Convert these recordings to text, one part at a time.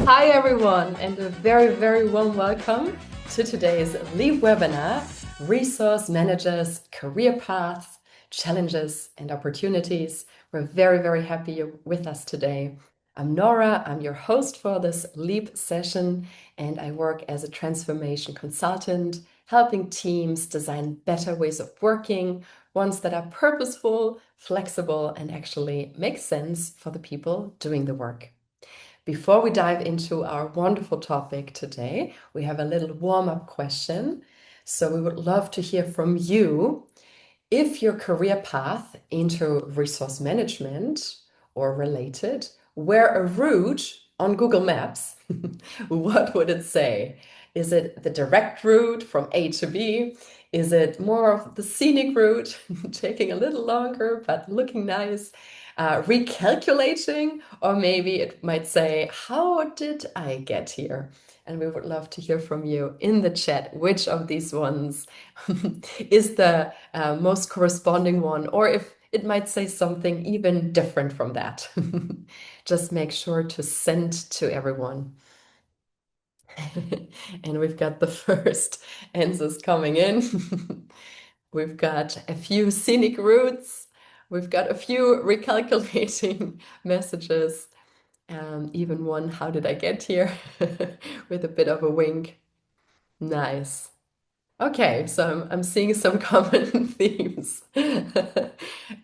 Hi everyone, and a very, very warm welcome to today's LEAP webinar, Resource Managers, Career Paths, Challenges and Opportunities. We're very, very happy you're with us today. I'm Nora, I'm your host for this LEAP session, and I work as a transformation consultant, helping teams design better ways of working, ones that are purposeful, flexible, and actually make sense for the people doing the work. Before we dive into our wonderful topic today, we have a little warm-up question. So we would love to hear from you. If your career path into resource management or related were a route on Google Maps, what would it say? Is it the direct route from A to B? Is it more of the scenic route, taking a little longer but looking nice? Recalculating, or maybe it might say, how did I get here? And we would love to hear from you in the chat, which of these ones is the most corresponding one, or if it might say something even different from that. Just make sure to send to everyone. And we've got the first answers coming in. We've got a few scenic routes. We've got a few recalculating messages. Even one, how did I get here? With a bit of a wink. Nice. Okay, so I'm seeing some common themes.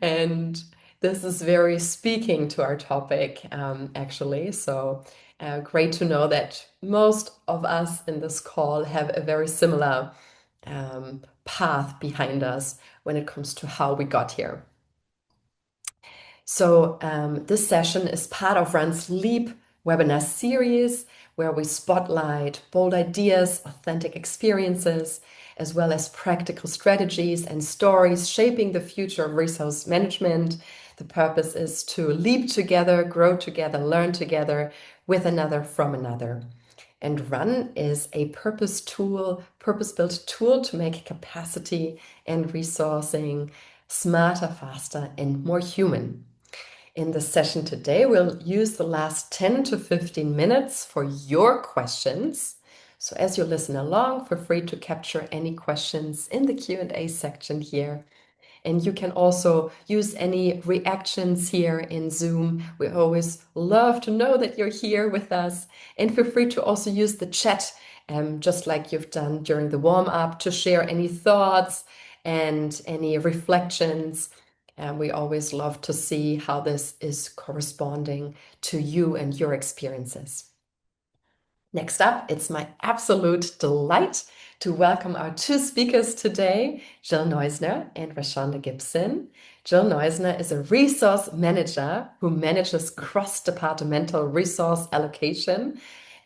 And this is very speaking to our topic, actually. So great to know that most of us in this call have a very similar path behind us when it comes to how we got here. So this session is part of Run's LEAP webinar series, where we spotlight bold ideas, authentic experiences, as well as practical strategies and stories shaping the future of resource management. The purpose is to leap together, grow together, learn together with another from another. And Run is a purpose-built tool to make capacity and resourcing smarter, faster, and more human. In the session today, we'll use the last 10 to 15 minutes for your questions. So as you listen along, feel free to capture any questions in the Q&A section here. And you can also use any reactions here in Zoom. We always love to know that you're here with us. And feel free to also use the chat, just like you've done during the warm-up, to share any thoughts and any reflections. And we always love to see how this is corresponding to you and your experiences. Next up, it's my absolute delight to welcome our two speakers today, Jill Neusner and RaShonda Gibson. Jill Neusner is a resource manager who manages cross-departmental resource allocation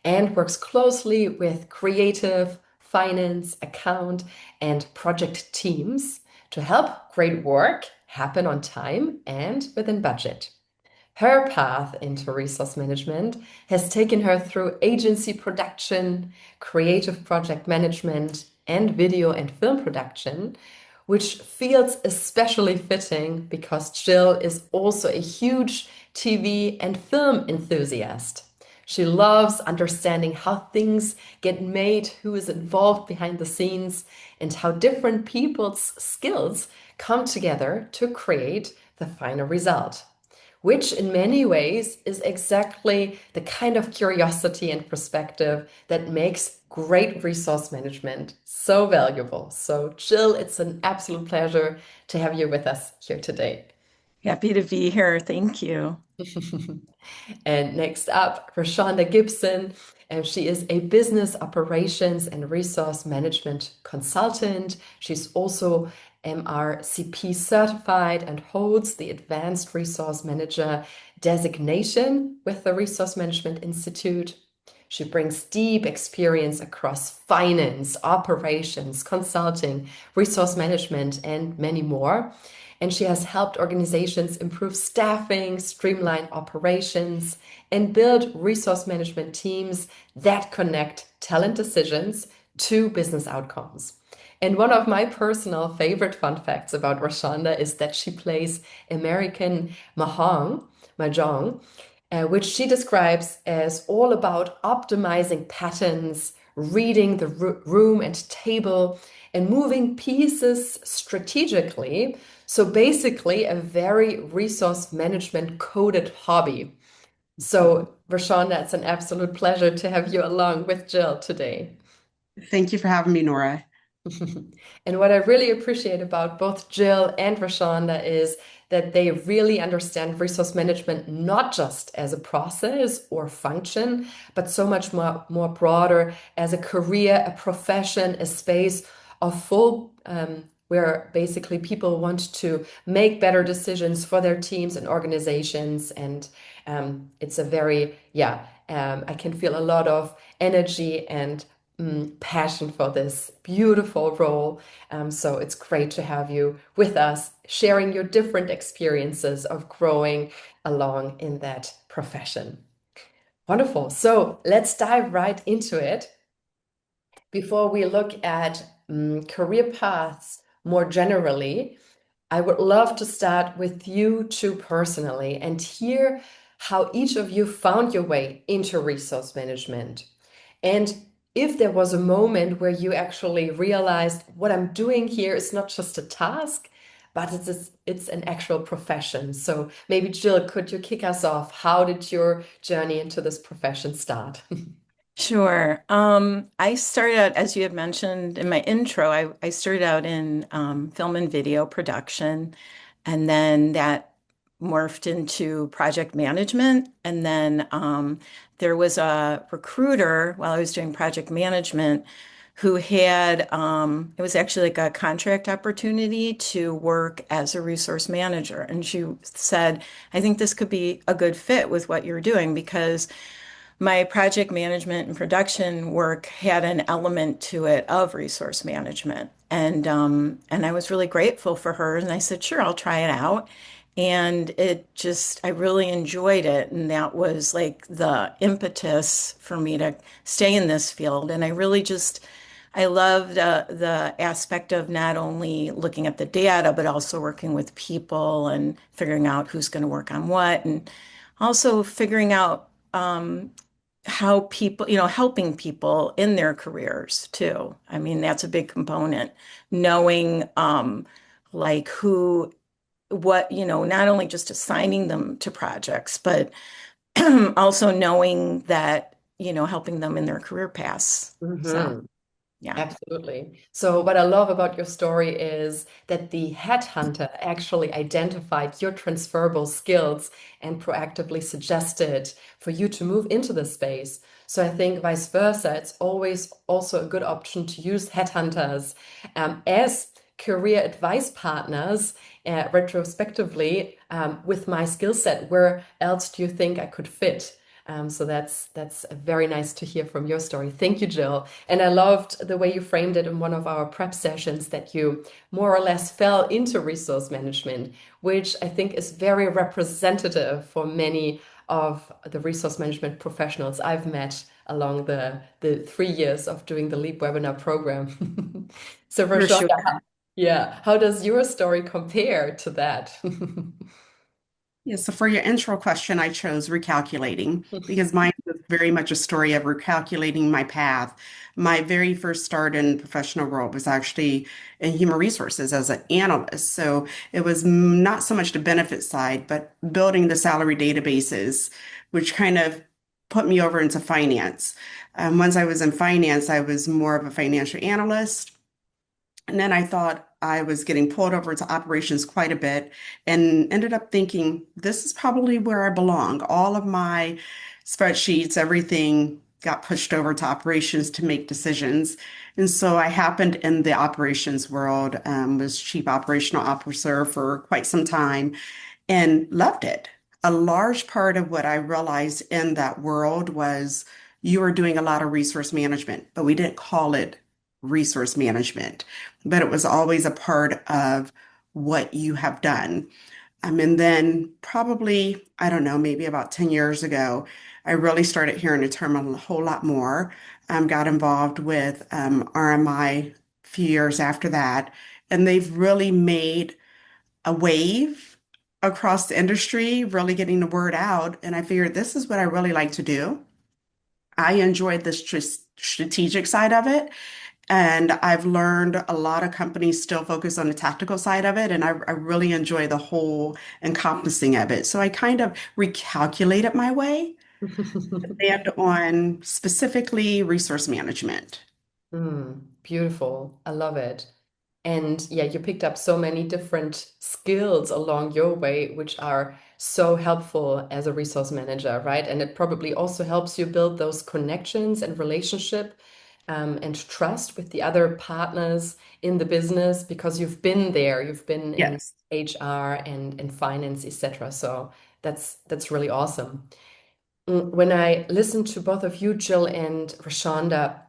and works closely with creative, finance, account, and project teams to help great work happen on time and within budget. Her path into resource management has taken her through agency production, creative project management, and video and film production, which feels especially fitting because Jill is also a huge TV and film enthusiast. She loves understanding how things get made, who is involved behind the scenes, and how different people's skills come together to create the final result, which in many ways is exactly the kind of curiosity and perspective that makes great resource management so valuable. So Jill, it's an absolute pleasure to have you with us here today. Happy to be here. Thank you. And next up, RaShonda Gibson. She is a business operations and resource management consultant. She's also MRCP certified and holds the Advanced Resource Manager designation with the Resource Management Institute. She brings deep experience across finance, operations, consulting, resource management, and many more. And she has helped organizations improve staffing, streamline operations, and build resource management teams that connect talent decisions to business outcomes. And one of my personal favorite fun facts about RaShonda is that she plays American Mahjong, which she describes as all about optimizing patterns, reading the room and table, and moving pieces strategically. So basically, a very resource management coded hobby. So, RaShonda, it's an absolute pleasure to have you along with Jill today. Thank you for having me, Nora. And what I really appreciate about both Jill and RaShonda is that they really understand resource management not just as a process or function, but so much more broader as a career, a profession, a space of full where basically people want to make better decisions for their teams and organizations. And it's a very, yeah, I can feel a lot of energy and passion for this beautiful role. So it's great to have you with us, sharing your different experiences of growing along in that profession. Wonderful. So let's dive right into it. Before we look at career paths more generally, I would love to start with you two personally and hear how each of you found your way into resource management. And if there was a moment where you actually realized what I'm doing here is not just a task, but it's an actual profession. So maybe Jill, could you kick us off? How did your journey into this profession start? Sure. I started out, as you had mentioned in my intro, I started out in film and video production, and then that morphed into project management. And then there was a recruiter while I was doing project management who had, it was actually like a contract opportunity to work as a resource manager. And she said, I think this could be a good fit with what you're doing because my project management and production work had an element to it of resource management. And I was really grateful for her. And I said, sure, I'll try it out. And it just, I really enjoyed it. And that was like the impetus for me to stay in this field. And I really just, I loved the aspect of not only looking at the data, but also working with people and figuring out who's going to work on what. And also figuring out how people, helping people in their careers too. I mean, that's a big component. Knowing like who, what, not only just assigning them to projects, but also knowing that, helping them in their career paths. So, Mhm. yeah, Absolutely. So, what I love about your story is that the headhunter actually identified your transferable skills and proactively suggested for you to move into the space. So, I think vice versa, it's always also a good option to use headhunters as career advice partners retrospectively with my skill set. Where else do you think I could fit? So that's very nice to hear from your story. Thank you, Jill. And I loved the way you framed it in one of our prep sessions that you more or less fell into resource management, which I think is very representative for many of the resource management professionals I've met along the 3 years of doing the Leap webinar program. So, for Rashonda, sure. yeah, how does your story compare to that? Yeah, so for your intro question, I chose recalculating because mine was very much a story of recalculating my path. My very first start in professional world was actually in human resources as an analyst. So it was not so much the benefit side, but building the salary databases, which kind of put me over into finance. Once I was in finance, I was more of a financial analyst. And then I thought I was getting pulled over to operations quite a bit and ended up thinking this is probably where I belong. All of my spreadsheets, everything got pushed over to operations to make decisions. And so I happened in the operations world, was chief operational officer for quite some time and loved it. A large part of what I realized in that world was you were doing a lot of resource management, but we didn't call it resource management, but it was always a part of what you have done. And then probably, I don't know, maybe about 10 years ago, I really started hearing the term a whole lot more. Got involved with RMI a few years after that, and they've really made a wave across the industry, really getting the word out. And I figured this is what I really like to do. I enjoyed the strategic side of it. And I've learned a lot of companies still focus on the tactical side of it. And I really enjoy the whole encompassing of it. So I kind of recalculated my way and on specifically resource management. Beautiful. I love it. And yeah, you picked up so many different skills along your way, which are so helpful as a resource manager, right? And it probably also helps you build those connections and relationship and trust with the other partners in the business because you've been there, you've been in Yes. HR and finance, etc. So that's really awesome. When I listen to both of you, Jill and RaShonda,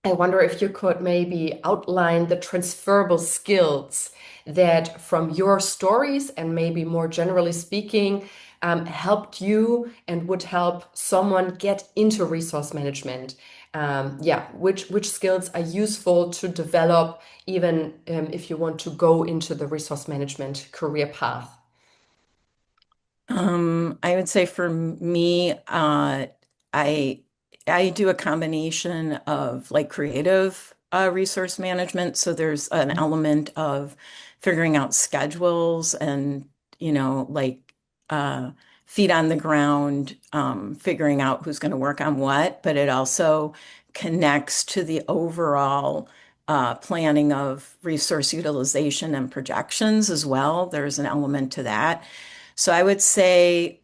I wonder if you could maybe outline the transferable skills that from your stories and maybe more generally speaking, helped you and would help someone get into resource management. Yeah, which skills are useful to develop even if you want to go into the resource management career path? I would say for me, I I do a combination of like creative resource management. So there's an element of figuring out schedules and, like uh, feet on the ground, figuring out who's going to work on what. But it also connects to the overall planning of resource utilization and projections as well. There's an element to that. So I would say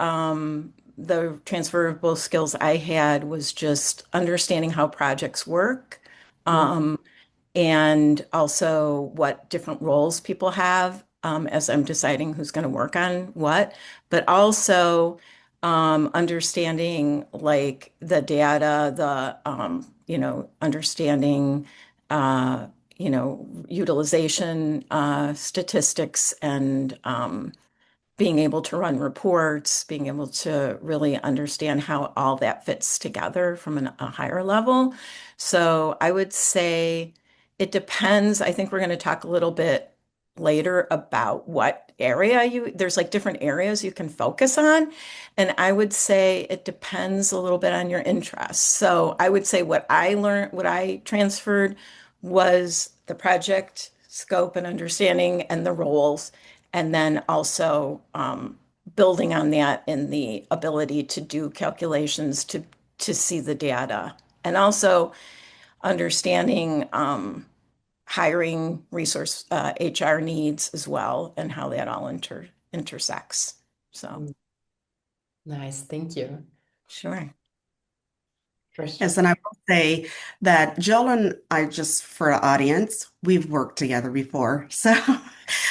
the transferable skills I had was just understanding how projects work, um, and also what different roles people have as I'm deciding who's going to work on what, but also understanding like the data, understanding utilization statistics and being able to run reports, being able to really understand how all that fits together from a higher level. So I would say it depends. I think we're going to talk a little bit later about what area there's like different areas you can focus on. And I would say it depends a little bit on your interests. So I would say what I learned, what I transferred was the project scope and understanding and the roles, and then also building on that in the ability to do calculations to see the data, and also understanding hiring resource HR needs as well, and how that all intersects. So, Nice, thank you. sure. Yes, Christian. and I will say that Jill and I, just for the audience, we've worked together before. So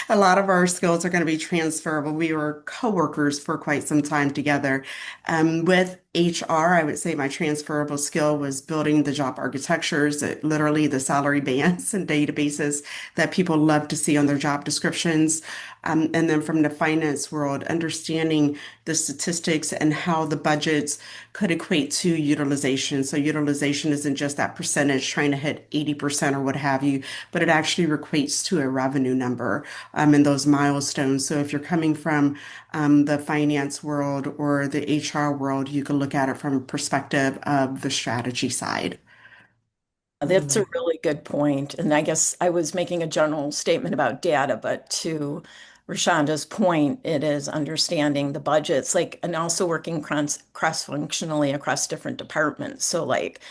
a lot of our skills are going to be transferable. We were coworkers for quite some time together. With HR, I would say my transferable skill was building the job architectures, literally the salary bands and databases that people love to see on their job descriptions. And then from the finance world, understanding the statistics and how the budgets could equate to utilization. So utilization isn't just that percentage trying to hit 80% or what have you, but it actually equates to a revenue number and those milestones. So if you're coming from the finance world or the HR world, you can look at it from a perspective of the strategy side. That's a really good point. And I guess I was making a general statement about data, but to RaShonda's point, it is understanding the budgets, like, and also working cross-functionally across different departments. So, like,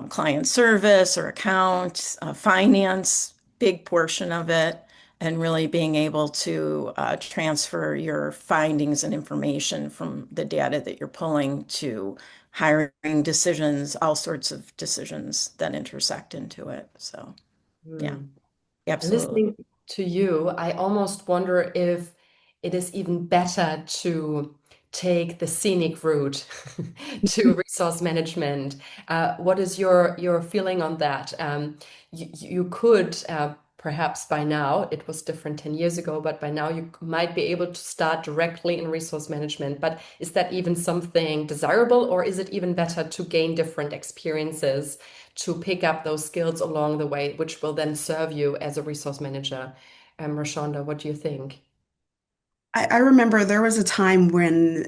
client service or accounts, finance, big portion of it, and really being able to transfer your findings and information from the data that you're pulling to hiring decisions, all sorts of decisions that intersect into it. So, yeah, Hmm. absolutely. Listening to you, I almost wonder if it is even better to take the scenic route to resource management. What is your feeling on that? You could perhaps by now, it was different 10 years ago, but by now you might be able to start directly in resource management. But is that even something desirable, or is it even better to gain different experiences to pick up those skills along the way, which will then serve you as a resource manager? RaShonda, what do you think? I remember there was a time when,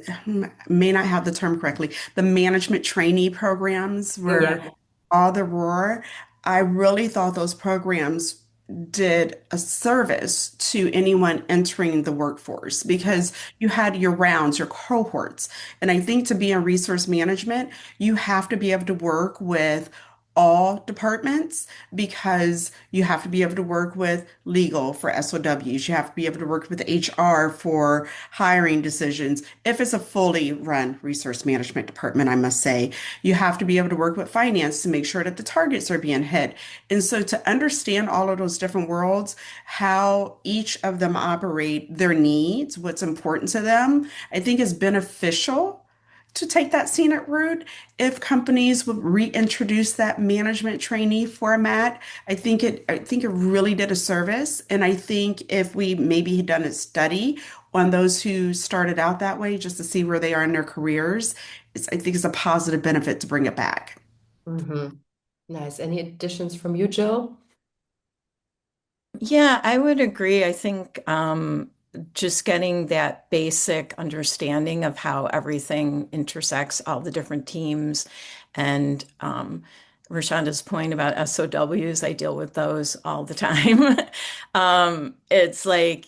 may not have the term correctly, the management trainee programs were Yeah. all the roar. I really thought those programs did a service to anyone entering the workforce because you had your rounds, your cohorts. And I think to be in resource management, you have to be able to work with all departments because you have to be able to work with legal for SOWs. You have to be able to work with HR for hiring decisions. If it's a fully run resource management department, I must say, you have to be able to work with finance to make sure that the targets are being hit. And so to understand all of those different worlds, how each of them operate, their needs, what's important to them, I think is beneficial to take that scenic route. If companies would reintroduce that management trainee format, I think it really did a service. And I think if we maybe had done a study on those who started out that way just to see where they are in their careers, I think it's a positive benefit to bring it back. Hmm. Nice. Any additions from you, Jill? Yeah, I would agree. I think just getting that basic understanding of how everything intersects, all the different teams, and RaShonda's point about SOWs, I deal with those all the time. It's like,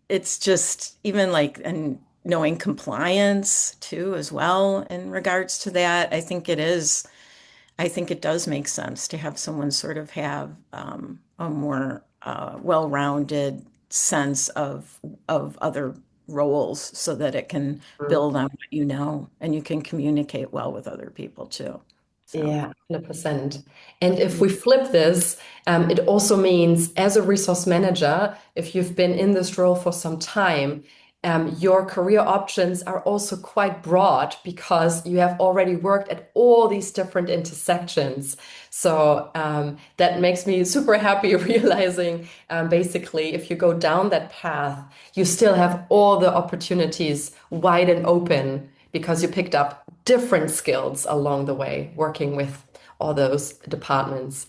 it's just even like, and knowing compliance too, as well, in regards to that. I think it does make sense to have someone sort of have a more well-rounded sense of other roles so that it can build on what you know and you can communicate well with other people too. So, Yeah, 100%. And if yeah, we flip this, it also means as a resource manager, if you've been in this role for some time, your career options are also quite broad because you have already worked at all these different intersections. So that makes me super happy realizing basically, if you go down that path, you still have all the opportunities wide and open because you picked up different skills along the way, working with all those departments.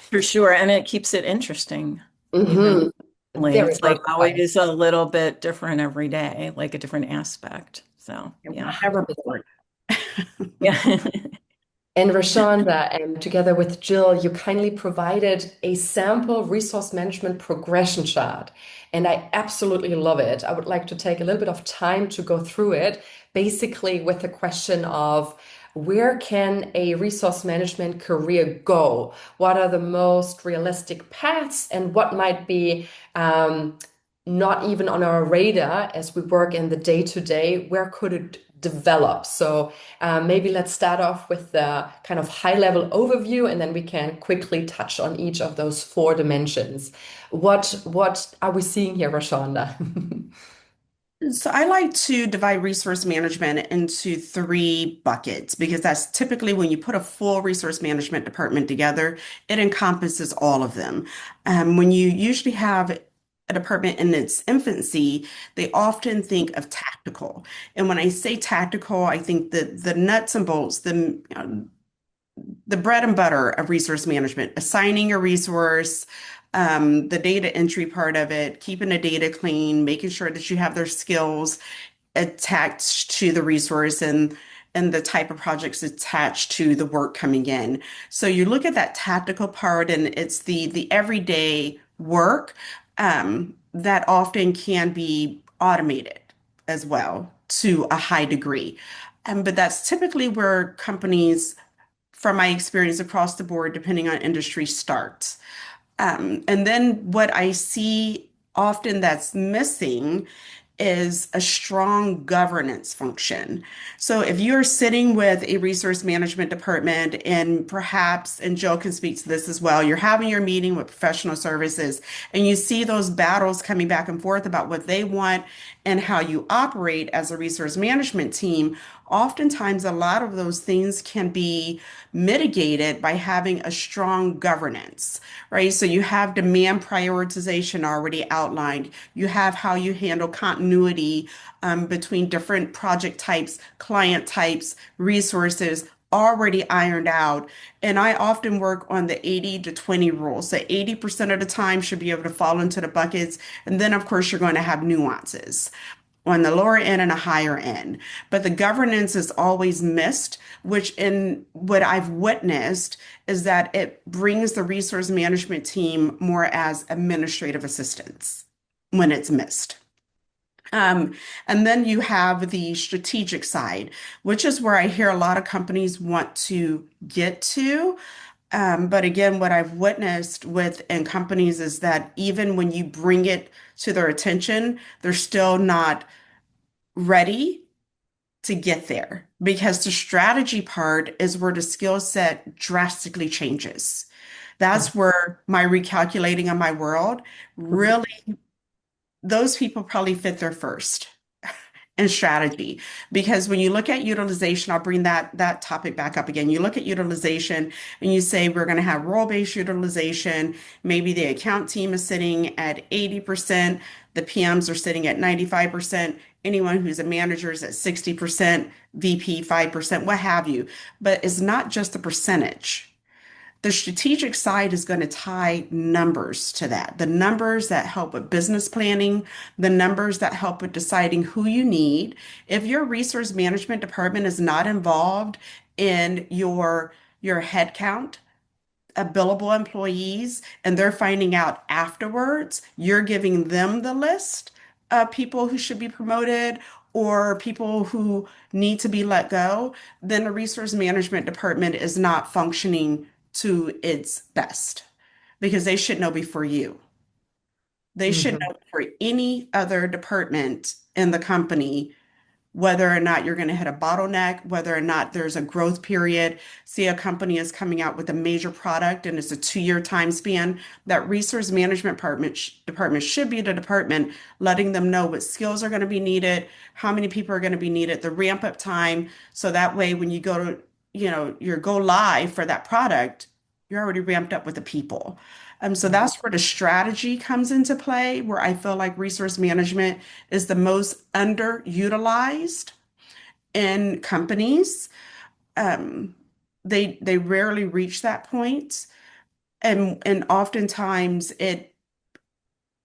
for sure. And it keeps it interesting, even. Hmm. Very It's like versatile. always a little bit different every day, like a different aspect. So, It will yeah. never be bored. Yeah. And RaShonda, together with Jill, you kindly provided a sample resource management progression chart. And I absolutely love it. I would like to take a little bit of time to go through it, basically with the question of where can a resource management career go? What are the most realistic paths, and what might be not even on our radar as we work in the day to day? Where could it develop? So maybe let's start off with the kind of high level overview, and then we can quickly touch on each of those four dimensions. What are we seeing here, RaShonda? So I like to divide resource management into three buckets because that's typically when you put a full resource management department together, it encompasses all of them. When you usually have a department in its infancy, they often think of tactical. And when I say tactical, I think that the nuts and bolts, the bread and butter of resource management, assigning a resource, the data entry part of it, keeping the data clean, making sure that you have their skills attached to the resource and the type of projects attached to the work coming in. So you look at that tactical part and it's the everyday work that often can be automated as well to a high degree. But that's typically where companies, from my experience across the board, depending on industry, starts. And then what I see often that's missing is a strong governance function. So if you're sitting with a resource management department and perhaps, and Jill can speak to this as well, you're having your meeting with professional services and you see those battles coming back and forth about what they want and how you operate as a resource management team, oftentimes a lot of those things can be mitigated by having a strong governance, right? So you have demand prioritization already outlined. You have how you handle continuity between different project types, client types, resources, already ironed out. And I often work on the 80 to 20 rule. So 80% of the time should be able to fall into the buckets. And then, of course, you're going to have nuances on the lower end and a higher end. But the governance is always missed, which in what I've witnessed is that it brings the resource management team more as administrative assistants when it's missed. Um, and then you have the strategic side, which is where I hear a lot of companies want to get to. But again, what I've witnessed within companies is that even when you bring it to their attention, they're still not ready to get there because the strategy part is where the skill set drastically changes. That's where my recalculating of my world really, those people probably fit there first and strategy. Because when you look at utilization, I'll bring that topic back up again. You look at utilization and you say we're going to have role-based utilization. Maybe the account team is sitting at 80%, the PMs are sitting at 95%, anyone who's a manager is at 60%, VP 5%, what have you. But it's not just the percentage. The strategic side is going to tie numbers to that. The numbers that help with business planning, the numbers that help with deciding who you need. If your resource management department is not involved in your headcount of billable employees and they're finding out afterwards, you're giving them the list of people who should be promoted or people who need to be let go, then the resource management department is not functioning to its best because they should know before you. They should Mhm. know before any other department in the company whether or not you're going to hit a bottleneck, whether or not there's a growth period. See, a company is coming out with a major product and it's a 2-year time span. That resource management department should be the department letting them know what skills are going to be needed, how many people are going to be needed, the ramp up time. So that way, when you go to, your go live for that product, you're already ramped up with the people. So that's where the strategy comes into play, where I feel like resource management is the most underutilized in companies. Um, they rarely reach that point, and oftentimes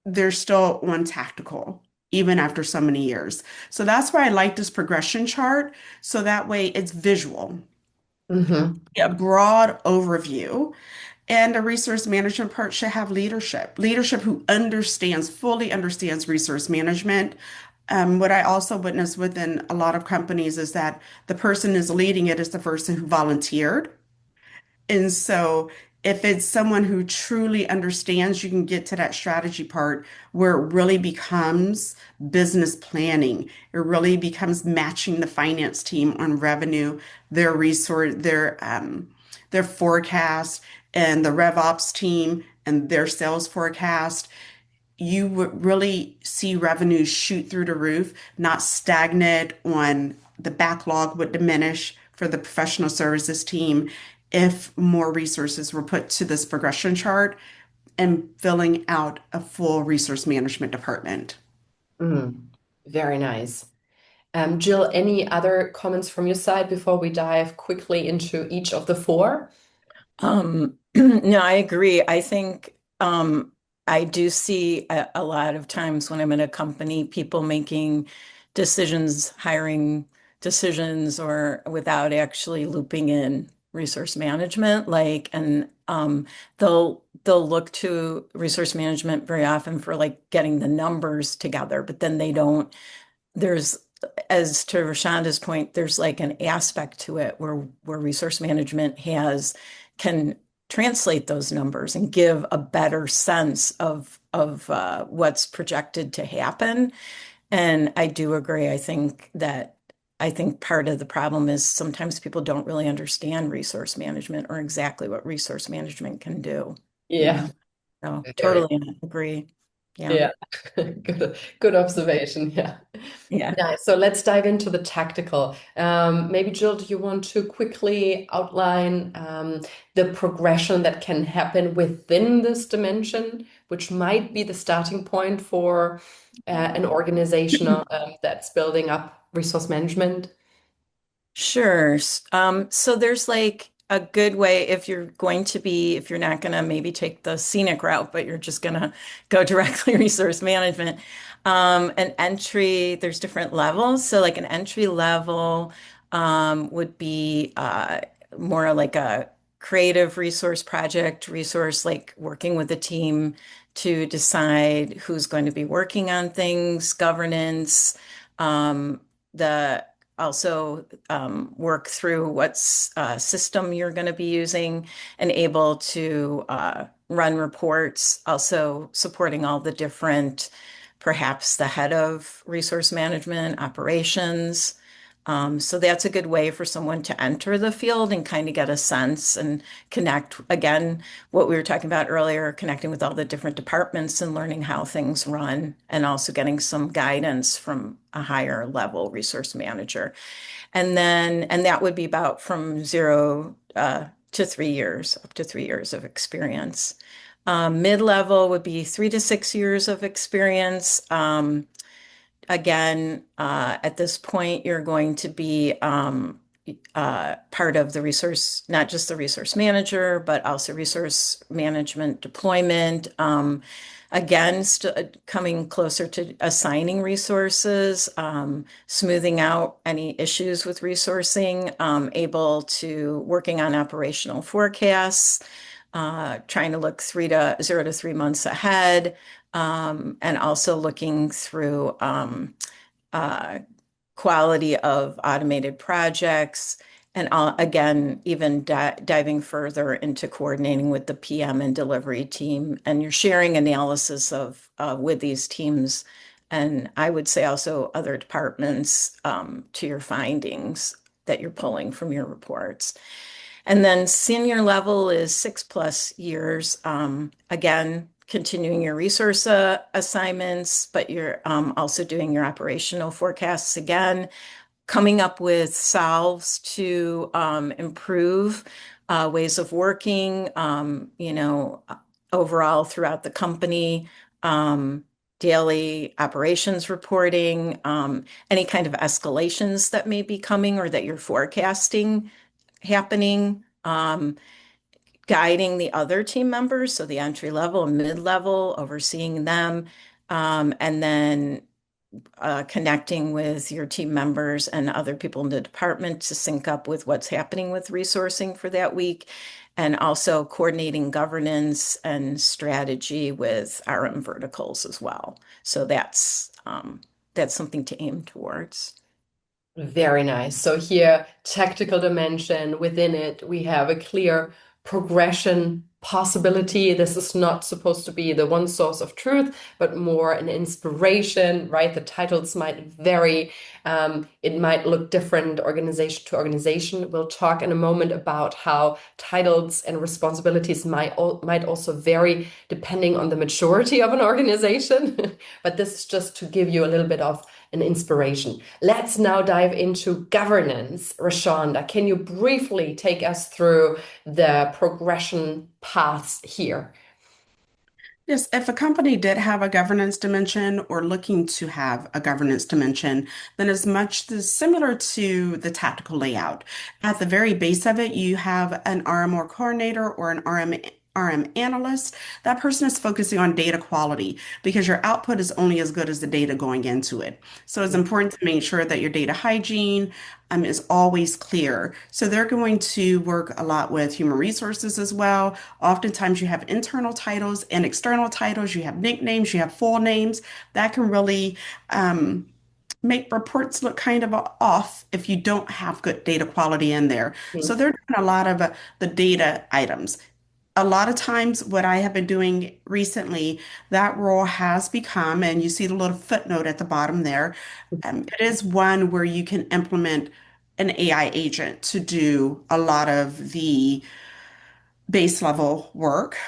they're still on tactical even after so many years. So that's why I like this progression chart. So that way it's visual, Mhm. a broad overview. And the resource management part should have leadership who fully understands resource management. What I also witness within a lot of companies is that the person is leading it is the person who volunteered. And so if it's someone who truly understands, you can get to that strategy part where it really becomes business planning. It really becomes matching the finance team on revenue, their forecast, and the RevOps team and their sales forecast. You would really see revenues shoot through the roof, not stagnant on the backlog would diminish for the professional services team if more resources were put to this progression chart and filling out a full resource management department. Mm. Very nice. Jill, any other comments from your side before we dive quickly into each of the four? No, I agree. I think I do see a lot of times when I'm in a company, people making decisions, hiring decisions, or without actually looping in resource management. And they'll look to resource management very often for like getting the numbers together, but then they don't. There's as to RaShonda's point, there's like an aspect to it where resource management can translate those numbers and give a better sense of what's projected to happen. And I do agree. I think part of the problem is sometimes people don't really understand resource management or exactly what resource management can do. Yeah, So very. totally agree. Yeah. Yeah, good observation. Yeah. Yeah. Nice. So let's dive into the tactical. Maybe Jill, do you want to quickly outline the progression that can happen within this dimension, which might be the starting point for an organization that's building up resource management? Sure. So there's like a good way if you're going to be, if you're not going to maybe take the scenic route, but you're just going to go directly resource management. An entry, there's different levels. So like an entry level would be more like a creative resource project resource, like working with a team to decide who's going to be working on things, governance, um, the also work through what's system you're going to be using and able to run reports, also supporting all the different, perhaps the head of resource management operations. So that's a good way for someone to enter the field and kind of get a sense and connect again, what we were talking about earlier, connecting with all the different departments and learning how things run, and also getting some guidance from a higher level resource manager. And that would be about from 0 to 3 years, up to 3 years of experience. Mid-level would be 3 to 6 years of experience. Again, at this point, you're going to be part of the resource, not just the resource manager, but also resource management deployment. Again, coming closer to assigning resources, smoothing out any issues with resourcing, able to working on operational forecasts, trying to look 0 to 3 months ahead, and also looking through uh, quality of automated projects. And again, even diving further into coordinating with the PM and delivery team, and you're sharing analysis of with these teams, and I would say also other departments to your findings that you're pulling from your reports. And then senior level is 6 plus years. Again, continuing your resource assignments, but you're also doing your operational forecasts again, coming up with solves to improve ways of working, overall throughout the company, daily operations reporting, any kind of escalations that may be coming or that you're forecasting happening, guiding the other team members, so the entry level and mid level, overseeing them, and then connecting with your team members and other people in the department to sync up with what's happening with resourcing for that week, and also coordinating governance and strategy with RM verticals as well. So that's something to aim towards. Very nice. So here, tactical dimension within it, we have a clear progression possibility. This is not supposed to be the one source of truth, but more an inspiration, right? The titles might vary. It might look different organization to organization. We'll talk in a moment about how titles and responsibilities might also vary depending on the maturity of an organization. But this is just to give you a little bit of an inspiration. Let's now dive into governance. RaShonda, can you briefly take us through the progression paths here? Yes, if a company did have a governance dimension or looking to have a governance dimension, then it's similar to the tactical layout. At the very base of it, you have an RMO coordinator or an RM analyst. That person is focusing on data quality because your output is only as good as the data going into it. So it's important to make sure that your data hygiene is always clear. So they're going to work a lot with human resources as well. Oftentimes you have internal titles and external titles. You have nicknames, you have full names. That can really make reports look kind of off if you don't have good data quality in there. So they're doing a lot of the data items. A lot of times, what I have been doing recently, that role has become, and you see the little footnote at the bottom there, it is one where you can implement an AI agent to do a lot of the base level work,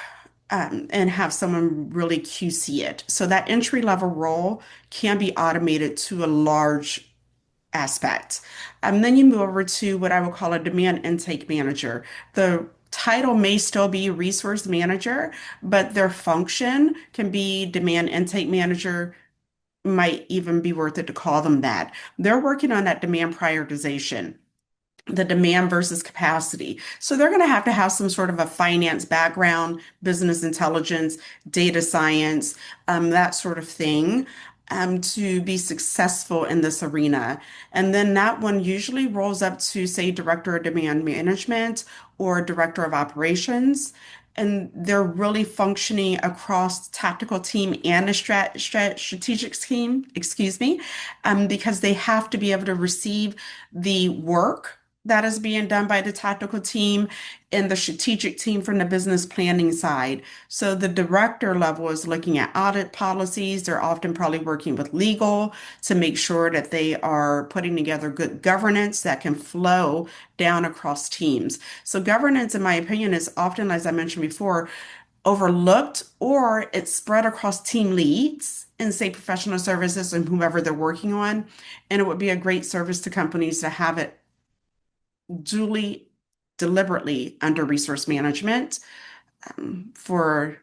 and have someone really QC it. So that entry level role can be automated to a large aspect. Then you move over to what I would call a demand intake manager. The title may still be resource manager, but their function can be demand intake manager, might even be worth it to call them that. They're working on that demand prioritization. the demand versus capacity. So they're going to have some sort of a finance background, business intelligence, data science, that sort of thing, to be successful in this arena. And then that one usually rolls up to, say, director of demand management or director of operations. And they're really functioning across tactical team and a strategic team, excuse me, because they have to be able to receive the work that is being done by the tactical team and the strategic team from the business planning side. So the director level is looking at audit policies. They're often probably working with legal to make sure that they are putting together good governance that can flow down across teams. So governance, in my opinion, is often, as I mentioned before, overlooked or it's spread across team leads in, say, professional services and whomever they're working on. And it would be a great service to companies to have it duly, deliberately under resource management for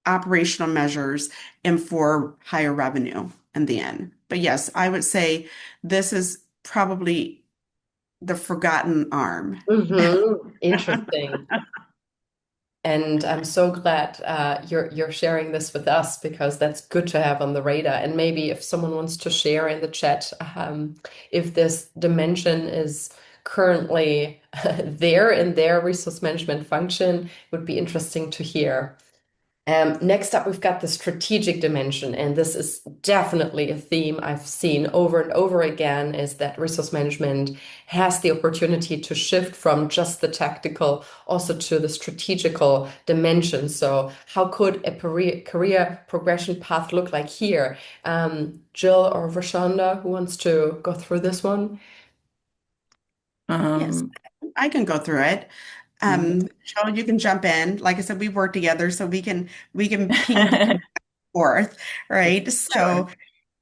operational measures and for higher revenue in the end. But yes, I would say this is probably the forgotten arm. Interesting. And I'm so glad you're sharing this with us because that's good to have on the radar. And maybe if someone wants to share in the chat, if this dimension is currently there in their resource management function, it would be interesting to hear. Next up, we've got the strategic dimension, and this is definitely a theme I've seen over and over again, is that resource management has the opportunity to shift from just the tactical also to the strategical dimension. So how could a career progression path look like here? Jill or RaShonda, who wants to go through this one? Yes, Um, I can go through it. Cheryl, you can jump in. Like I said, we work together, so we can ping back and forth, right? Sure. So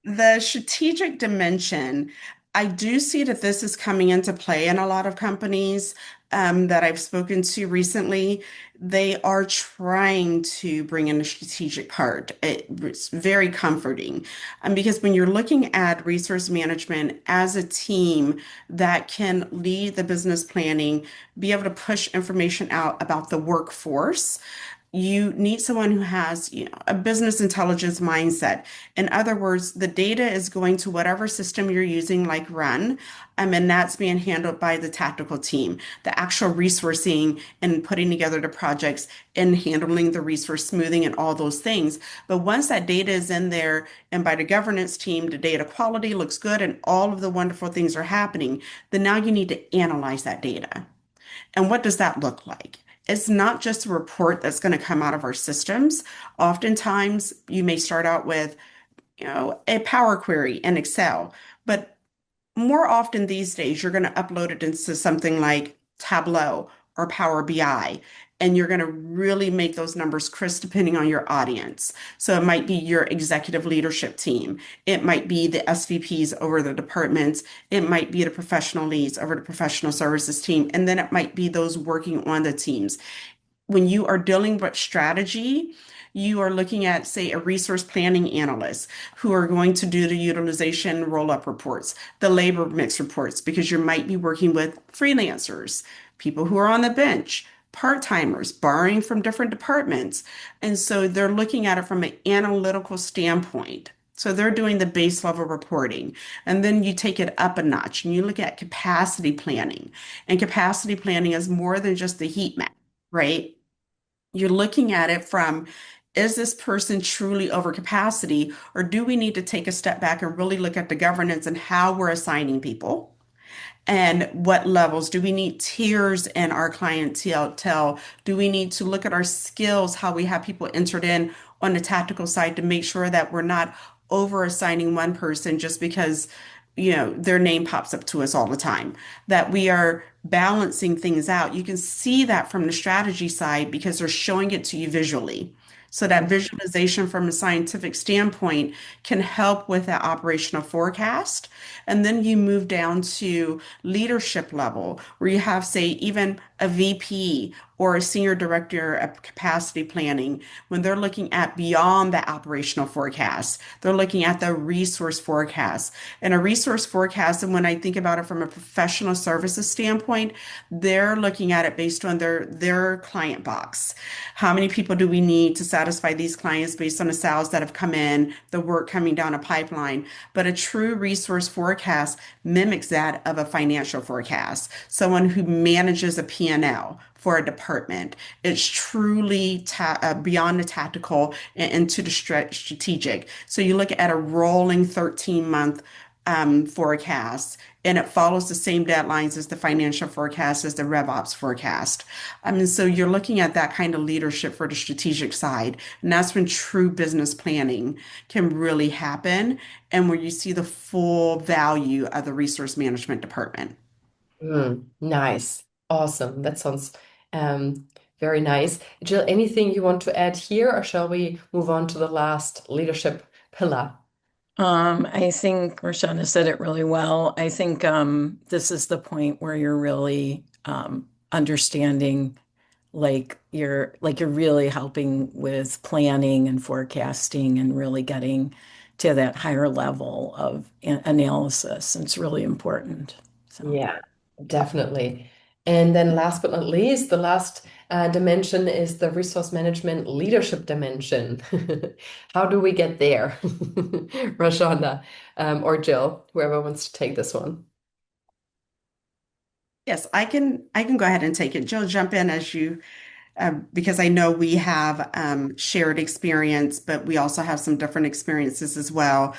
the strategic dimension, I do see that this is coming into play in a lot of companies that I've spoken to recently. They are trying to bring in a strategic part. It's very comforting because when you're looking at resource management as a team that can lead the business planning, be able to push information out about the workforce, you need someone who has, a business intelligence mindset. In other words, the data is going to whatever system you're using, like Run, and that's being handled by the tactical team, the actual resourcing and putting together the projects and handling the resource smoothing and all those things. But once that data is in there and by the governance team, the data quality looks good and all of the wonderful things are happening, then now you need to analyze that data. And what does that look like? It's not just a report that's going to come out of our systems. Oftentimes, you may start out with, a Power Query in Excel, but more often these days, you're going to upload it into something like Tableau or Power BI, and you're going to really make those numbers crisp depending on your audience. So it might be your executive leadership team. It might be the SVPs over the departments. It might be the professional leads over the professional services team. And then it might be those working on the teams. When you are dealing with strategy, you are looking at, say, a resource planning analyst who are going to do the utilization roll-up reports, the labor mix reports, because you might be working with freelancers, people who are on the bench, part-timers, borrowing from different departments. And so they're looking at it from an analytical standpoint. So they're doing the base level reporting. And then you take it up a notch and you look at capacity planning. And capacity planning is more than just the heat map, right? You're looking at it from, is this person truly over capacity, or do we need to take a step back and really look at the governance and how we're assigning people? And what levels? Do we need tiers in our clientele? Do we need to look at our skills, how we have people entered in on the tactical side to make sure that we're not over assigning one person just because, their name pops up to us all the time, that we are balancing things out. You can see that from the strategy side because they're showing it to you visually. So that visualization from a scientific standpoint can help with that operational forecast. And then you move down to leadership level where you have, say, even a VP or a senior director of capacity planning, when they're looking at beyond the operational forecast, they're looking at the resource forecast. And a resource forecast, and when I think about it from a professional services standpoint, they're looking at it based on their client box. How many people do we need to satisfy these clients based on the sales that have come in, the work coming down a pipeline? But a true resource forecast mimics that of a financial forecast. Someone who manages a P&L for a department. It's truly beyond the tactical and into the strategic. So you look at a rolling 13-month forecast, and it follows the same deadlines as the financial forecast, as the RevOps forecast. So you're looking at that kind of leadership for the strategic side. And that's when true business planning can really happen and where you see the full value of the resource management department. Nice. Awesome. That sounds um, very nice. Jill, anything you want to add here, or shall we move on to the last leadership pillar? I think RaShonda said it really well. I think this is the point where you're really understanding, like you're really helping with planning and forecasting and really getting to that higher level of analysis. And it's really important. So. Yeah, definitely. And then last but not least, the last dimension is the resource management leadership dimension. How do we get there? Rashonda, or Jill, whoever wants to take this one. Yes, I can go ahead and take it. Jill, jump in as you because I know we have shared experience, but we also have some different experiences as well.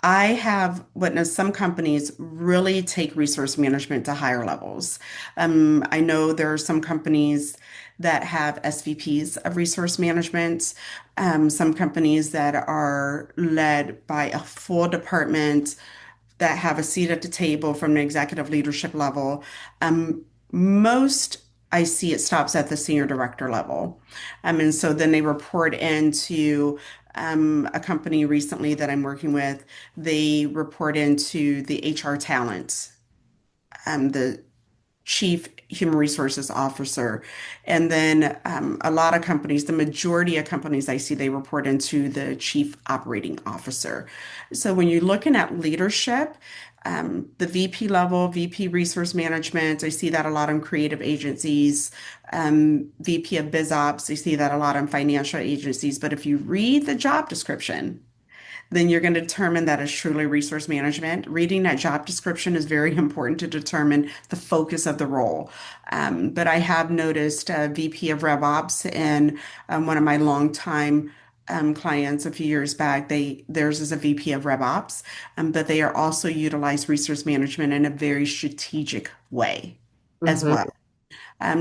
I have witnessed some companies really take resource management to higher levels. I know there are some companies that have SVPs of resource management, some companies that are led by a full department that have a seat at the table from the executive leadership level. Most I see it stops at the senior director level. And so then they report into a company recently that I'm working with. They report into the HR talent, the chief human resources officer. And then a lot of companies, the majority of companies I see, they report into the chief operating officer. So when you're looking at leadership, the VP level, VP resource management, I see that a lot in creative agencies, VP of biz ops, I see that a lot in financial agencies. But if you read the job description, then you're going to determine that it's truly resource management. Reading that job description is very important to determine the focus of the role. But I have noticed a VP of RevOps and one of my longtime clients a few years back, theirs is a VP of RevOps, but they are also utilize resource management in a very strategic way as Mhm. well.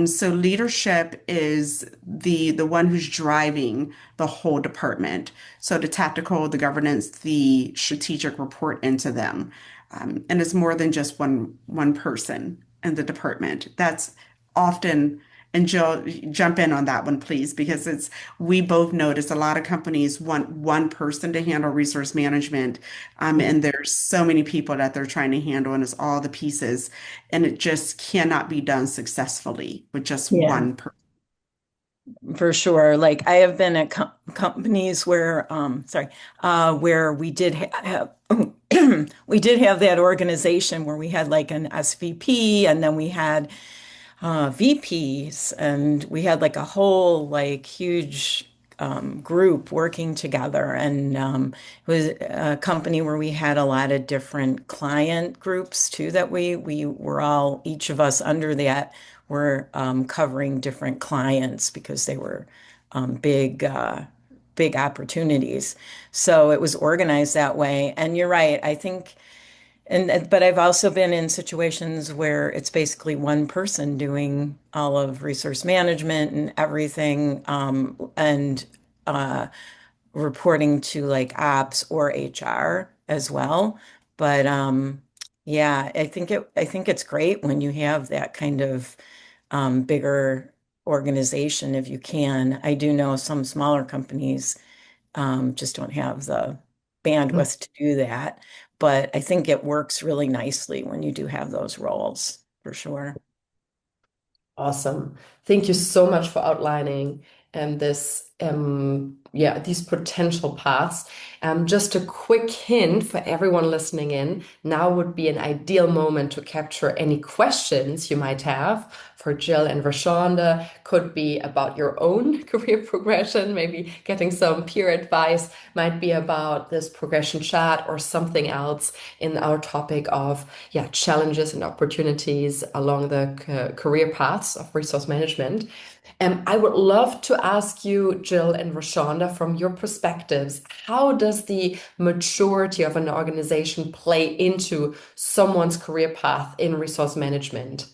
So leadership is the one who's driving the whole department. So the tactical, the governance, the strategic report into them. And it's more than just one person in the department. That's often, and Jill, jump in on that one, please, because we both notice a lot of companies want one person to handle resource management. And there's so many people that they're trying to handle, and it's all the pieces and it just cannot be done successfully with just Yeah. one person. For sure. Like I have been at companies where, where we did have we did have that organization where we had like an SVP and then we had VPs and we had like a whole like huge group working together. And it was a company where we had a lot of different client groups too that we were all, each of us under that were covering different clients because they were big, big opportunities. So it was organized that way. And you're right. I think but I've also been in situations where it's basically one person doing all of resource management and everything, and uh, reporting to like ops or HR as well. But yeah, I think it's great when you have that kind of bigger organization if you can. I do know some smaller companies just don't have the bandwidth to do that. But I think it works really nicely when you do have those roles, for sure. Awesome. Thank you so much for outlining these potential paths. Just a quick hint for everyone listening in. Now would be an ideal moment to capture any questions you might have for Jill and RaShonda. Could be about your own career progression, maybe getting some peer advice, might be about this progression chart or something else in our topic of challenges and opportunities along the career paths of resource management. I would love to ask you, Jill and RaShonda, from your perspectives, how does the maturity of an organization play into someone's career path in resource management?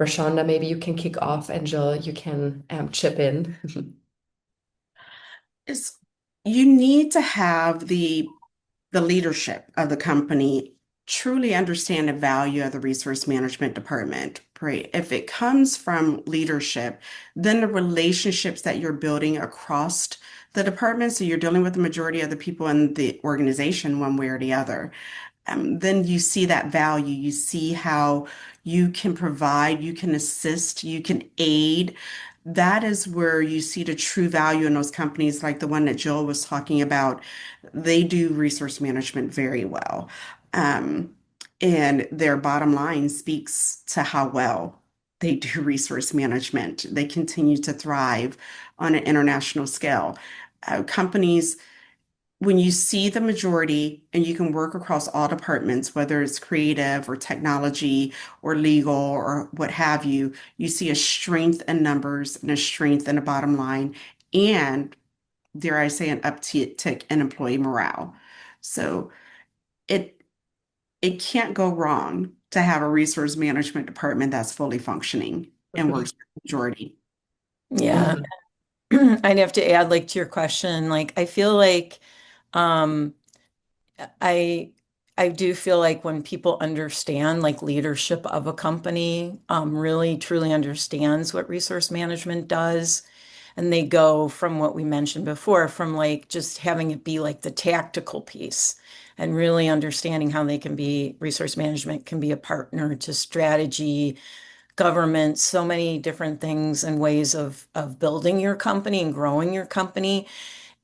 RaShonda, maybe you can kick off, and Jill, you can chip in. Is you need to have the leadership of the company truly understand the value of the resource management department. Right? If it comes from leadership, then the relationships that you're building across the department, so you're dealing with the majority of the people in the organization one way or the other, then you see that value. You see how you can provide, you can assist, you can aid. That is where you see the true value in those companies, like the one that Jill was talking about. They do resource management very well. Um, and their bottom line speaks to how well they do resource management. They continue to thrive on an international scale. Companies when you see the majority and you can work across all departments, whether it's creative or technology or legal or what have you, you see a strength in numbers and a strength in the bottom line, and dare I say, an uptick in employee morale. So it it can't go wrong to have a resource management department that's fully functioning and works with the majority. Yeah. Mhm. I'd have to add like to your question, like I feel like um I I do feel like when people understand like leadership of a company, really truly understands what resource management does, and they go from what we mentioned before, from like just having it be like the tactical piece and really understanding how they can be resource management can be a partner to strategy, government, so many different things and ways of building your company and growing your company.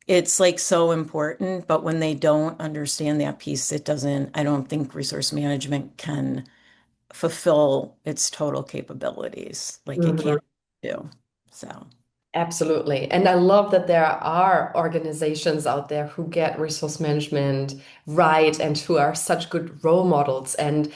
It's like so important, but when they don't understand that piece, it doesn't, I don't think resource management can fulfill its total capabilities like it can Mhm. do. So, Absolutely. And I love that there are organizations out there who get resource management right and who are such good role models. And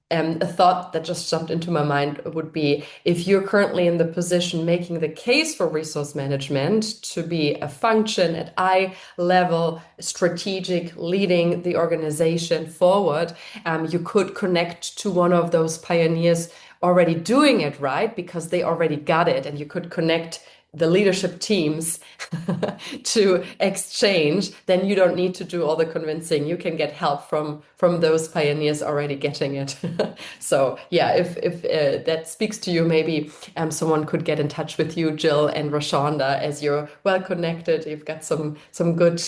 a thought that just jumped into my mind would be if you're currently in the position making the case for resource management to be a function at eye level, strategic, leading the organization forward, you could connect to one of those pioneers already doing it right because they already got it, and you could connect the leadership teams to exchange. Then you don't need to do all the convincing. You can get help from those pioneers already getting it. So yeah, if that speaks to you, maybe someone could get in touch with you, Jill and RaShonda, as you're well connected. You've got some good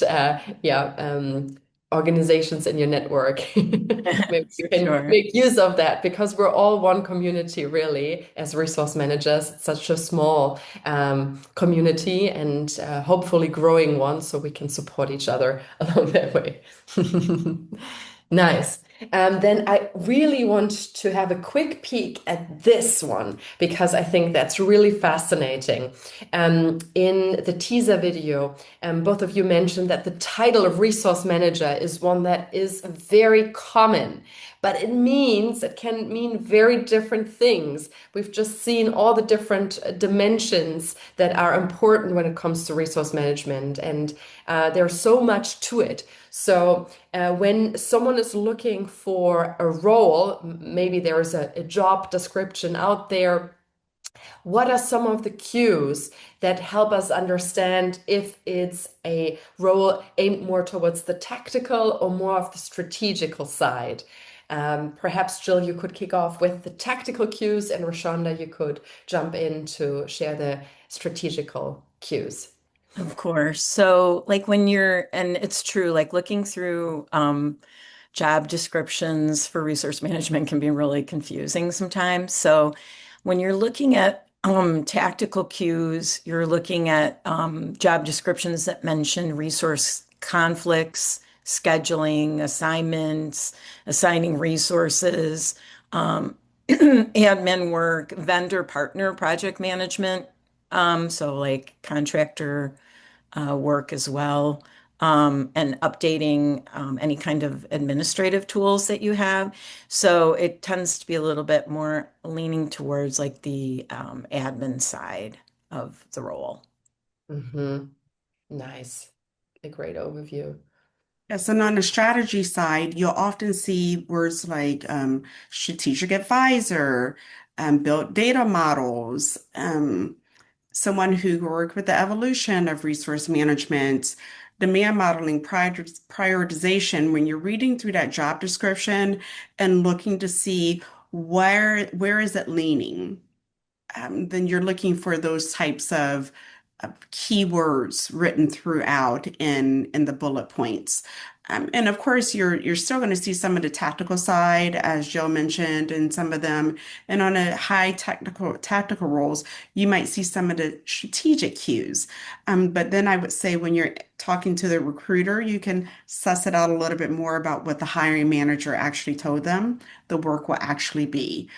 organizations in your network. Maybe you can sure. make use of that because we're all one community, really, as resource managers. It's such a small community and hopefully growing one so we can support each other along that way. Nice. Then I really want to have a quick peek at this one because I think that's really fascinating. In the teaser video, both of you mentioned that the title of resource manager is one that is very common, but it can mean very different things. We've just seen all the different dimensions that are important when it comes to resource management, and there's so much to it. So when someone is looking for a role, maybe there is a job description out there. What are some of the cues that help us understand if it's a role aimed more towards the tactical or more of the strategical side? Perhaps, Jill, you could kick off with the tactical cues, and RaShonda, you could jump in to share the strategical cues. Of course. So, like when you're, and it's true, like looking through job descriptions for resource management can be really confusing sometimes. So when you're looking at tactical cues, you're looking at job descriptions that mention resource conflicts, scheduling, assignments, assigning resources, admin work, vendor partner project management. So like contractor work as well, and updating any kind of administrative tools that you have. So it tends to be a little bit more leaning towards like the admin side of the role. Hmm. Nice. A great overview. Yes, and on the strategy side, you'll often see words like strategic advisor, built data models, someone who worked with the evolution of resource management, demand modeling, prioritization. When you're reading through that job description and looking to see where is it leaning, then you're looking for those types of keywords written throughout in the bullet points. And of course, you're still going to see some of the tactical side, as Joe mentioned, and some of them. And on a high tactical roles, you might see some of the strategic cues. But then I would say when you're talking to the recruiter, you can suss it out a little bit more about what the hiring manager actually told them the work will actually be.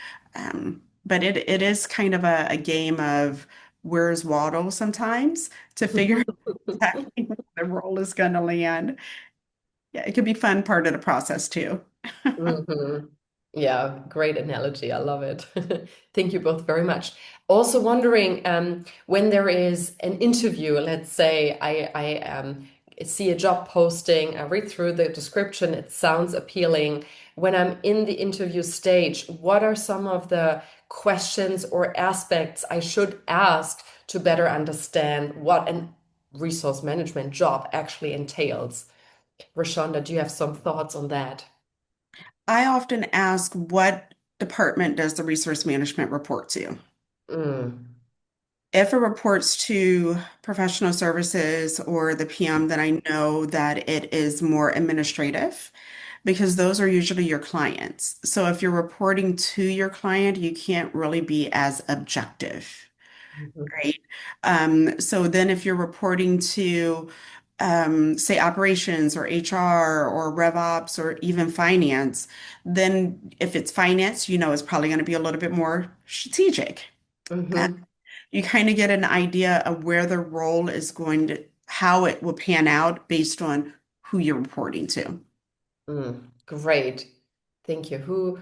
But it is kind of a game of where's Waldo sometimes to figure out exactly where the role is going to land. Yeah, it could be fun part of the process too. Hmm. Yeah, great analogy. I love it. Thank you both very much. Also wondering, when there is an interview, let's say I see a job posting, I read through the description, it sounds appealing. When I'm in the interview stage, what are some of the questions or aspects I should ask to better understand what a resource management job actually entails? RaShonda, do you have some thoughts on that? I often ask, what department does the resource management report to? Mm. If it reports to professional services or the PM, then I know that it is more administrative because those are usually your clients. So if you're reporting to your client, you can't really be as objective. Mhm. Right. So then if you're reporting to, say, operations or HR or RevOps or even finance, then if it's finance, you know, it's probably going to be a little bit more strategic. Uh, Mhm. you kind of get an idea of where the role is going to, how it will pan out based on who you're reporting to. Great. Thank you.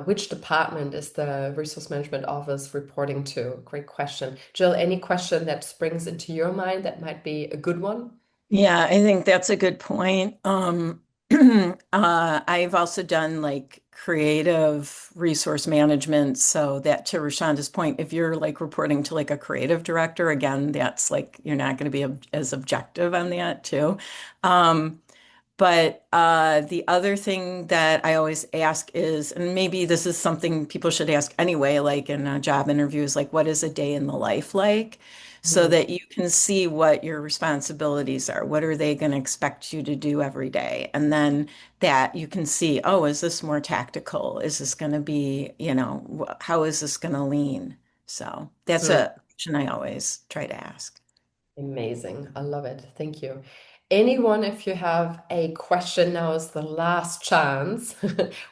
Which department is the Resource Management Office reporting to? Great question. Jill, any question that springs into your mind that might be a good one? Yeah, I think that's a good point. I've also done like creative resource management. So that to RaShonda's point, if you're like reporting to like a creative director, again, that's like you're not going to be as objective on that too. Um, but the other thing that I always ask is, and maybe this is something people should ask anyway, like in a job interview, is like, what is a day in the life like? So Mhm. that you can see what your responsibilities are. What are they going to expect you to do every day? And then that you can see, oh, is this more tactical? Is this going to be, how is this going to lean? So that's Mm. a question I always try to ask. Amazing. I love it. Thank you. Anyone, if you have a question, now is the last chance.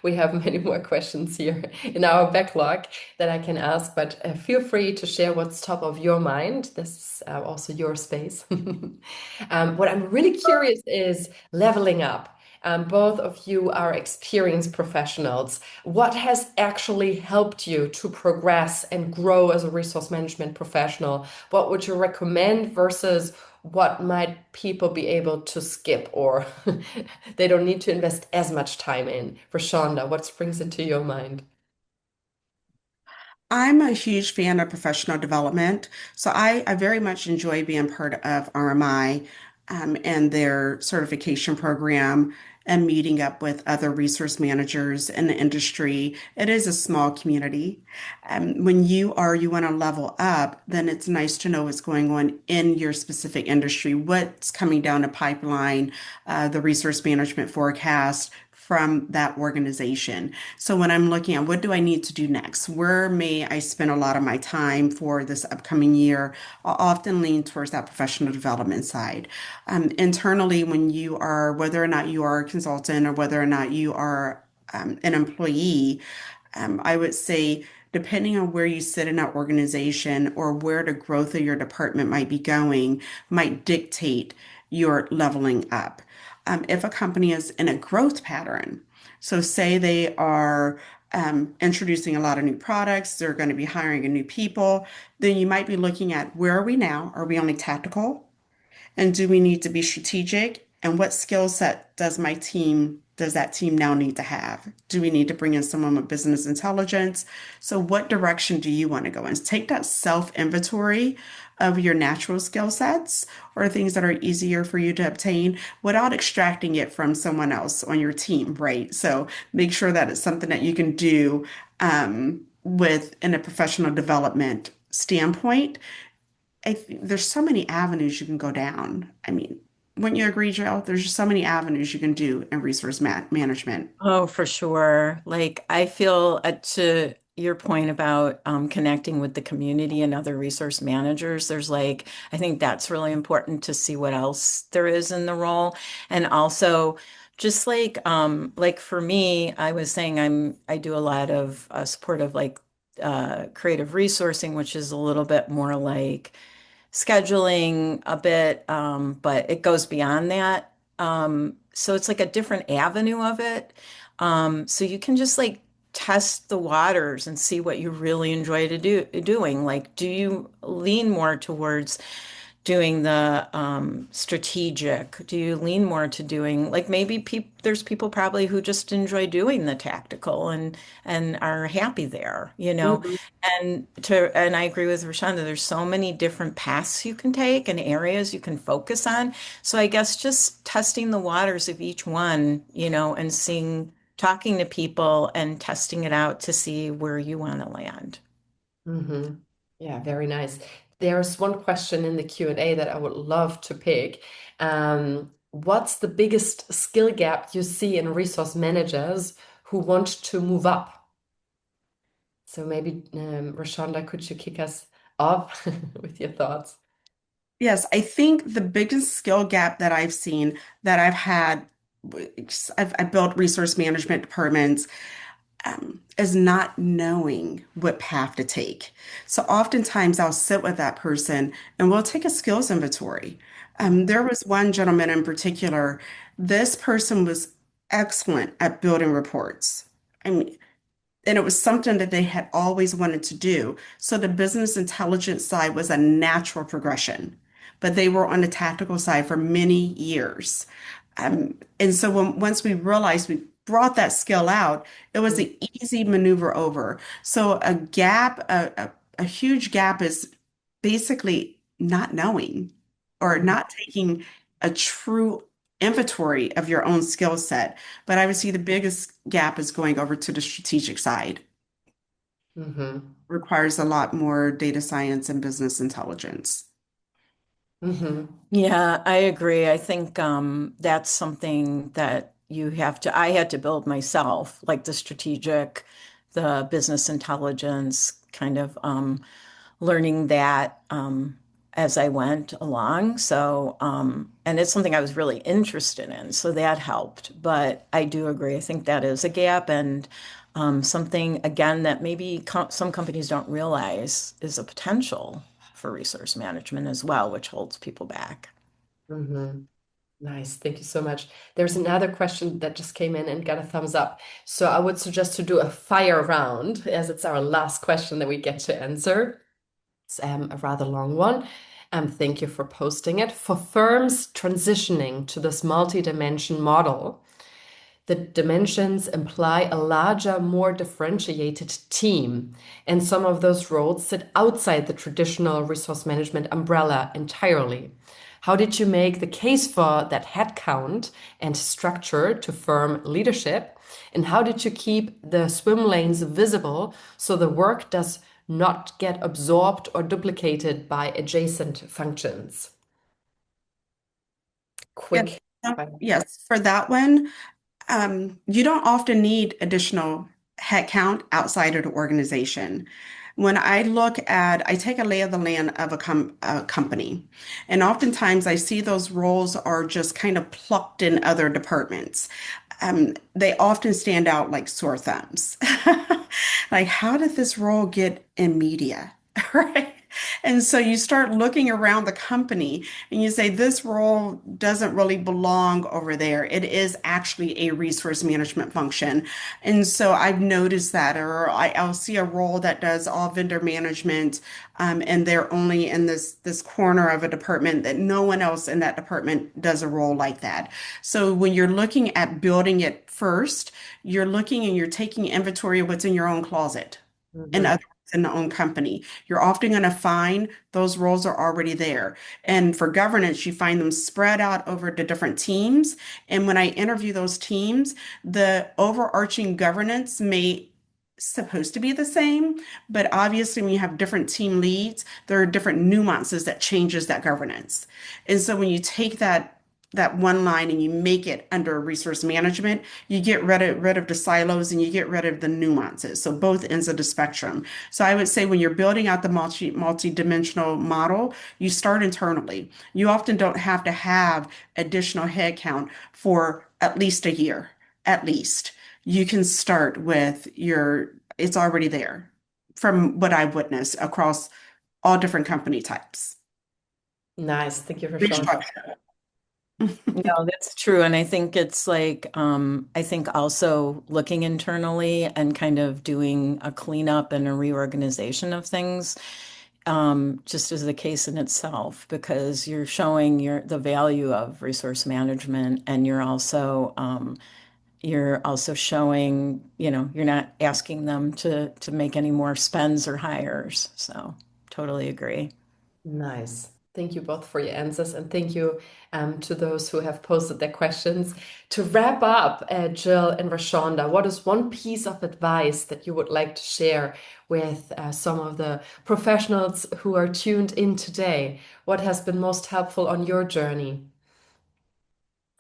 We have many more questions here in our backlog that I can ask, but feel free to share what's top of your mind. This is also your space. What I'm really curious is leveling up. Both of you are experienced professionals. What has actually helped you to progress and grow as a resource management professional? What would you recommend versus what might people be able to skip or they don't need to invest as much time in? RaShonda, what springs into your mind? I'm a huge fan of professional development. So I very much enjoy being part of RMI and their certification program and meeting up with other resource managers in the industry. It is a small community. When you want to level up, then it's nice to know what's going on in your specific industry, what's coming down the pipeline, the resource management forecast from that organization. So when I'm looking at what do I need to do next, where may I spend a lot of my time for this upcoming year, I'll often lean towards that professional development side. Internally, when you are, whether or not you are a consultant or whether or not you are an employee, I would say, depending on where you sit in that organization or where the growth of your department might be going, might dictate your leveling up. If a company is in a growth pattern, so say they are introducing a lot of new products, they're going to be hiring new people, then you might be looking at where are we now? Are we only tactical? And do we need to be strategic? And what skill set does that team now need to have? Do we need to bring in someone with business intelligence? So what direction do you want to go in? Take that self-inventory of your natural skill sets or things that are easier for you to obtain without extracting it from someone else on your team, right? So make sure that it's something that you can do with in a professional development standpoint. There's so many avenues you can go down. I mean, wouldn't you agree, Joe? There's just so many avenues you can do in resource management. Oh, for sure. Like I feel to your point about connecting with the community and other resource managers, there's like, I think that's really important to see what else there is in the role. And also just like for me, I was saying I do a lot of support of like creative resourcing, which is a little bit more like scheduling a bit, but it goes beyond that. So it's like a different avenue of it. So you can just like test the waters and see what you really enjoy to do doing. Like, do you lean more towards doing the strategic? Do you lean more to doing like maybe there's people probably who just enjoy doing the tactical and are happy there, you know? Mhm. And I agree with RaShonda, there's so many different paths you can take and areas you can focus on. So I guess just testing the waters of each one, you know, and talking to people and testing it out to see where you want to land. Hmm. Yeah, very nice. There's one question in the Q&A that I would love to pick. What's the biggest skill gap you see in resource managers who want to move up? So maybe, Rashonda, could you kick us off with your thoughts? Yes, I think the biggest skill gap that I've seen that I've had, I've built resource management departments is not knowing what path to take. So oftentimes I'll sit with that person and we'll take a skills inventory. There was one gentleman in particular, this person was excellent at building reports. I mean, and it was something that they had always wanted to do. So the business intelligence side was a natural progression, but they were on the tactical side for many years. And so once we realized we brought that skill out, it was an easy maneuver over. So a huge gap is basically not knowing or Mhm. not taking a true inventory of your own skill set. But I would see the biggest gap is going over to the strategic side. Hmm. Requires a lot more data science and business intelligence. Hmm. Yeah, I agree. I think that's something that I had to build myself, like the strategic, the business intelligence, kind of learning that as I went along. So, and it's something I was really interested in. So that helped. But I do agree. I think that is a gap and something, again, that maybe some companies don't realize is a potential for resource management as well, which holds people back. Hmm. Nice. Thank you so much. There's another question that just came in and got a thumbs up. So I would suggest to do a fire round as it's our last question that we get to answer. It's a rather long one. Thank you for posting it. For firms transitioning to this multi-dimension model, the dimensions imply a larger, more differentiated team, and some of those roles sit outside the traditional resource management umbrella entirely. How did you make the case for that headcount and structure to firm leadership? And how did you keep the swim lanes visible so the work does not get absorbed or duplicated by adjacent functions? Yes, Quick. yes, for that one, You don't often need additional headcount outside of the organization. When I take a lay of the land of a company, and oftentimes I see those roles are just kind of plucked in other departments. They often stand out like sore thumbs. Like, how did this role get in media? Right? And so you start looking around the company and you say, this role doesn't really belong over there. It is actually a resource management function. And so I've noticed that, or I'll see a role that does all vendor management, and they're only in this corner of a department that no one else in that department does a role like that. So when you're looking at building it first, you're looking and you're taking inventory of what's in your own closet. In Mhm. other words, in the own company, you're often going to find those roles are already there. And for governance, you find them spread out over the different teams. And when I interview those teams, the overarching governance may supposed to be the same, but obviously when you have different team leads, there are different nuances that changes that governance. And so when you take that one line and you make it under resource management, you get rid of the silos and you get rid of the nuances. So both ends of the spectrum. So I would say when you're building out the multi-dimensional model, you start internally. You often don't have to have additional headcount for at least a year, at least. You can start with it's already there from what I've witnessed across all different company types. Nice. Thank you for Big showing. structure. No, that's true. And I think it's like, I think also looking internally and kind of doing a cleanup and a reorganization of things, just as the case in itself, because you're showing the value of resource management and you're also showing, you're not asking them to make any more spends or hires. So totally agree. Nice. Thank you both for your answers, and thank you to those who have posted their questions. To wrap up, Jill and RaShonda, what is one piece of advice that you would like to share with some of the professionals who are tuned in today? What has been most helpful on your journey?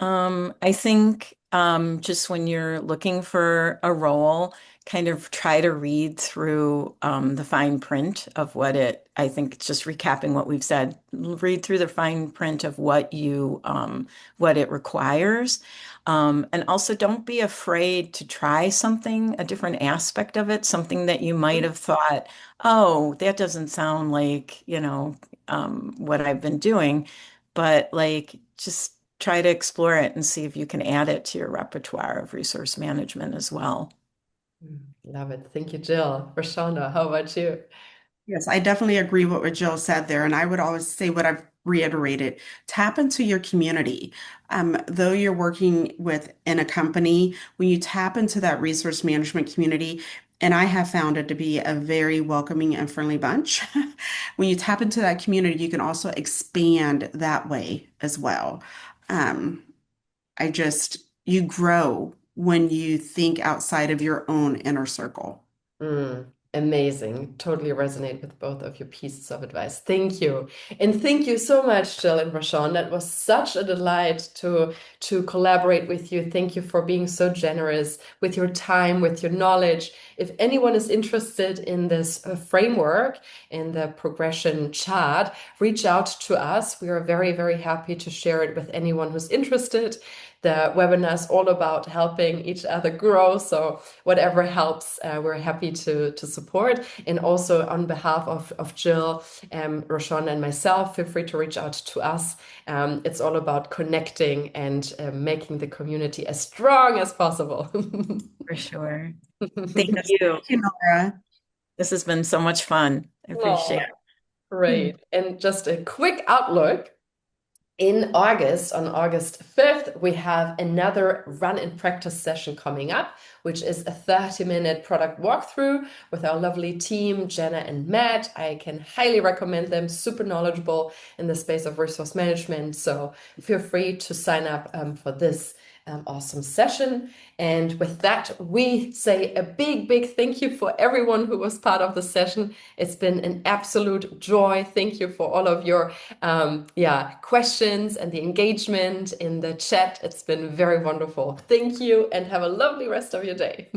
I think just when you're looking for a role, kind of try to read through the fine print of I think just recapping what we've said, read through the fine print of what it requires. And also don't be afraid to try something, a different aspect of it, something that you might have thought, oh, that doesn't sound like, what I've been doing. But like, just try to explore it and see if you can add it to your repertoire of resource management as well. Love it. Thank you, Jill. RaShonda, how about you? Yes, I definitely agree with what Jill said there. And I would always say what I've reiterated, tap into your community. Though you're working in a company, when you tap into that resource management community, and I have found it to be a very welcoming and friendly bunch. When you tap into that community, you can also expand that way as well. Um, you grow when you think outside of your own inner circle. Amazing. Totally resonate with both of your pieces of advice. Thank you. And thank you so much, Jill and Rashawn. That was such a delight to collaborate with you. Thank you for being so generous with your time, with your knowledge. If anyone is interested in this framework, in the progression chart, reach out to us. We are very, very happy to share it with anyone who's interested. The webinar is all about helping each other grow. So whatever helps, we're happy to support. And also on behalf of Jill, Roshan, and myself, feel free to reach out to us. It's all about connecting and making the community as strong as possible. For sure. Thank Yes, you. thank you, Nora. This has been so much fun. I appreciate Oh, it. great. And just a quick outlook. In August, on August 5th, we have another run in practice session coming up, which is a 30-minute product walkthrough with our lovely team, Jenna and Matt. I can highly recommend them, super knowledgeable in the space of resource management. So feel free to sign up for this awesome session. And with that, we say a big, big thank you for everyone who was part of the session. It's been an absolute joy. Thank you for all of your questions and the engagement in the chat. It's been very wonderful. Thank you and have a lovely rest of your day.